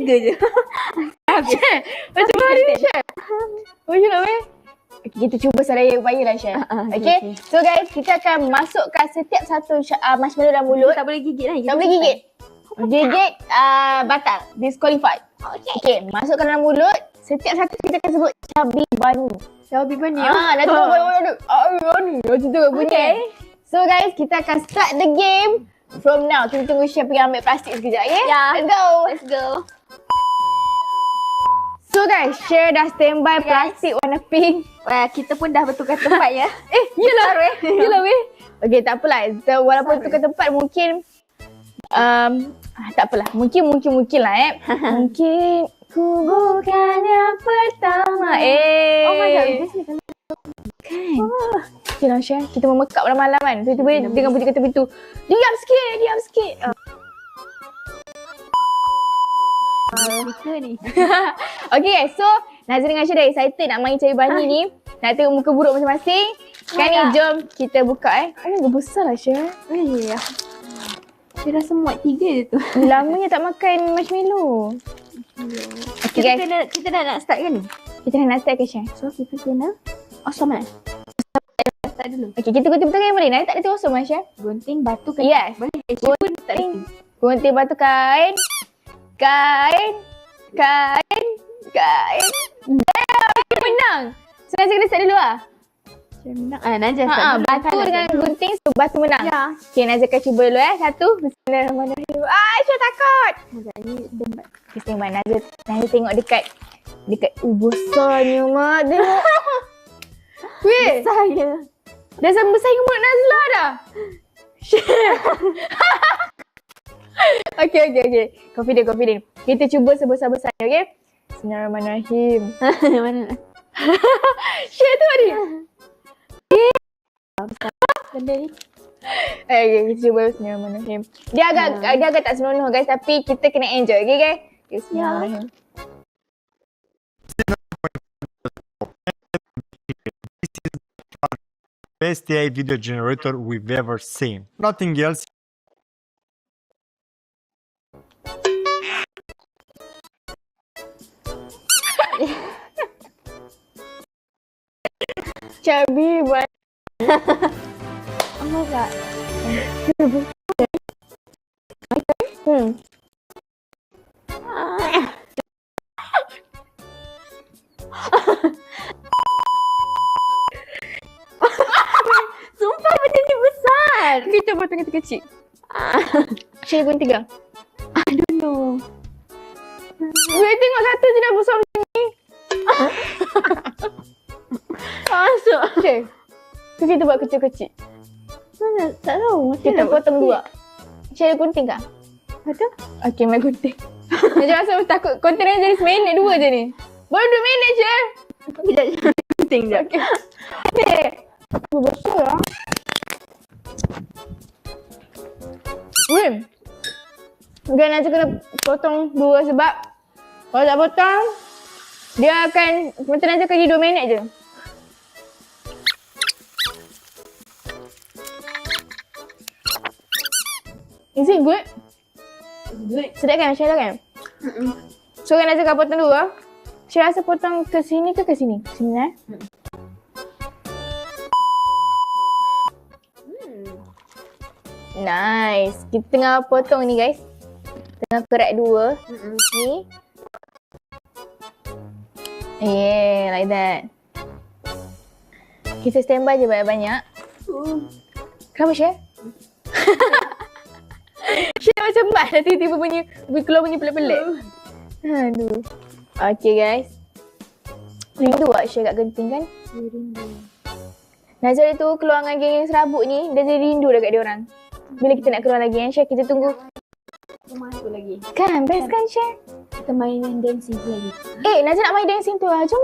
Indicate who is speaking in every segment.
Speaker 1: 3 je.
Speaker 2: Share. Macam mana ni Share? Macam nak weh? Okay, kita cuba sedaya upayalah Share. Okay. So guys, kita akan masukkan setiap satu marshmallow dalam mulut.
Speaker 1: Tak boleh gigit lah.
Speaker 2: Tak boleh gigit. Gigit batal. Disqualified. Okay, masukkan dalam mulut. Setiap satu kita akan sebut Cabi Bani.
Speaker 1: Cabi Bani.
Speaker 2: Nanti macam tu bunyi. So guys, kita akan start the game from now. Kita tunggu Share pergi ambil plastik sekejap, okay?
Speaker 1: Ya.
Speaker 2: Let's go. So guys, Share dah standby plastik warna pink.
Speaker 1: Wah, kita pun dah bertukar tempat ya.
Speaker 2: Yelah weh. Okay, tak apalah. So, walaupun tukar tempat mungkin tak apalah. Mungkin lah Mungkin ku bukan yang pertama.
Speaker 1: Oh my god, this is
Speaker 2: Kan. Okay lah Share, kita memekap malam-malam kan. Tiba-tiba dengan bunyi kata pintu. Diam sikit.
Speaker 1: speaker ni.
Speaker 2: Okay guys, so Nazir dengan Share dah excited nak main Cabi Bani ni. Nak tengok muka buruk masing-masing. Sekarang ni jom kita buka agak besar lah Share.
Speaker 1: Ya. Saya rasa muat 3 je tu.
Speaker 2: Lamanya tak makan marshmallow. Okay guys,
Speaker 1: kita dah nak start kan ni?
Speaker 2: kita dah nak start ke Share?
Speaker 1: So kita kena awesome kan? Start dulu.
Speaker 2: Okay, kita gunting betul kan boleh? Nanti tak ada terosong lah Share.
Speaker 1: Gunting batu kan?
Speaker 2: Yes.
Speaker 1: Boleh. Pun tak ada.
Speaker 2: Gunting batu kain. Kita menang. So Nazir kena start dulu lah.
Speaker 1: Saya menang. Najah start dulu.
Speaker 2: Batu dengan gunting, so batu menang.
Speaker 1: Ya.
Speaker 2: Okay, Nazir akan cuba dulu 1. Bismillahirrahmanirrahim. Syah takut.
Speaker 1: Ni standby.
Speaker 2: Okay, standby. Nazir tengok dekat besarnya mak. Tengok. Weh,
Speaker 1: Saya.
Speaker 2: dah sampai besar ke mulut Nazla dah. Okay. Confident. Kita cuba sebesar-besarnya, okay? Bismillahirrahmanirrahim.
Speaker 1: Mana?
Speaker 2: Share tu tadi.
Speaker 1: Benda ni.
Speaker 2: Okay, kita cuba Bismillahirrahmanirrahim. Dia agak tak senonoh guys, tapi kita kena enjoy, okay guys? Bismillahirrahmanirrahim.
Speaker 3: Best AI video generator we've ever seen. Nothing else.
Speaker 2: Cabi Bani.
Speaker 1: Oh my god. Sumpah benda ni besar.
Speaker 2: Kita potong kecil-kecil. Share gunting ke?
Speaker 1: I don't know.
Speaker 2: Weh, tengok satu je dah besar macam ni.
Speaker 1: Masuk.
Speaker 2: Share. Kita buat kecil-kecil.
Speaker 1: Mana? Tak tahu.
Speaker 2: Kita potong 2. Share gunting ke?
Speaker 1: Ada?
Speaker 2: Okay, main gunting. Macam rasa takut konten dia jadi seminit 2 je ni. Baru 2 minit je.
Speaker 1: Sekejap. Gunting je.
Speaker 2: Okay. Besar lah. Weh. Okay, nanti kena potong 2 sebab kalau tak potong, dia akan, macam nanti akan jadi 2 minit je. Is it good?
Speaker 1: Good.
Speaker 2: Sedap kan? Syah kan? So kan Nazir akan potong dulu. Syah rasa potong ke sini ke sini? Ke sini eh? Nice. Kita tengah potong ni guys. Tengah kerat 2. Ni. Yeah, like that. Kita standby je banyak-banyak. Kenapa Syah? Syah macam mat dah tiba-tiba keluar bunyi pelik-pelik. Aduh. Okay guys. Rindu tak Syah kat genting kan?
Speaker 1: Rindu.
Speaker 2: Nazar tu keluar dengan geng serabut ni, dia jadi rindu dekat dia orang. Bila kita nak keluar lagi kan Syah, kita tunggu.
Speaker 1: Rumah tu lagi.
Speaker 2: Kan, best kan Syah?
Speaker 1: Kita main yang dancing tu lagi.
Speaker 2: Nazar nak main dancing tu lah, jom.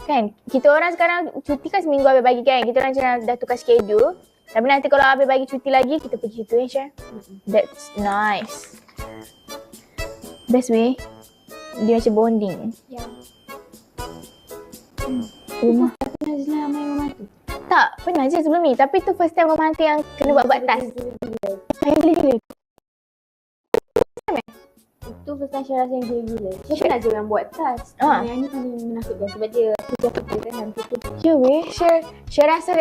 Speaker 2: Kan, kita orang sekarang cuti kan seminggu habis bagi kan. Kita orang macam dah tukar schedule. Tapi nanti kalau habis bagi cuti lagi, kita pergi situ kan Syah? That's nice. Best way. Dia macam bonding.
Speaker 1: Ya.
Speaker 2: Rumah.
Speaker 1: Nazla main rumah tu.
Speaker 2: Tak, pernah je sebelum ni. Tapi tu first time rumah hantu yang kena buat tas. Yang gila-gila.
Speaker 1: tu first time Syah rasa yang gila-gila. Syah pernah je yang buat task.
Speaker 2: Ah.
Speaker 1: Yang ni paling menakutkan sebab dia kerja kerja kan hantu tu.
Speaker 2: Ya weh, Syah rasa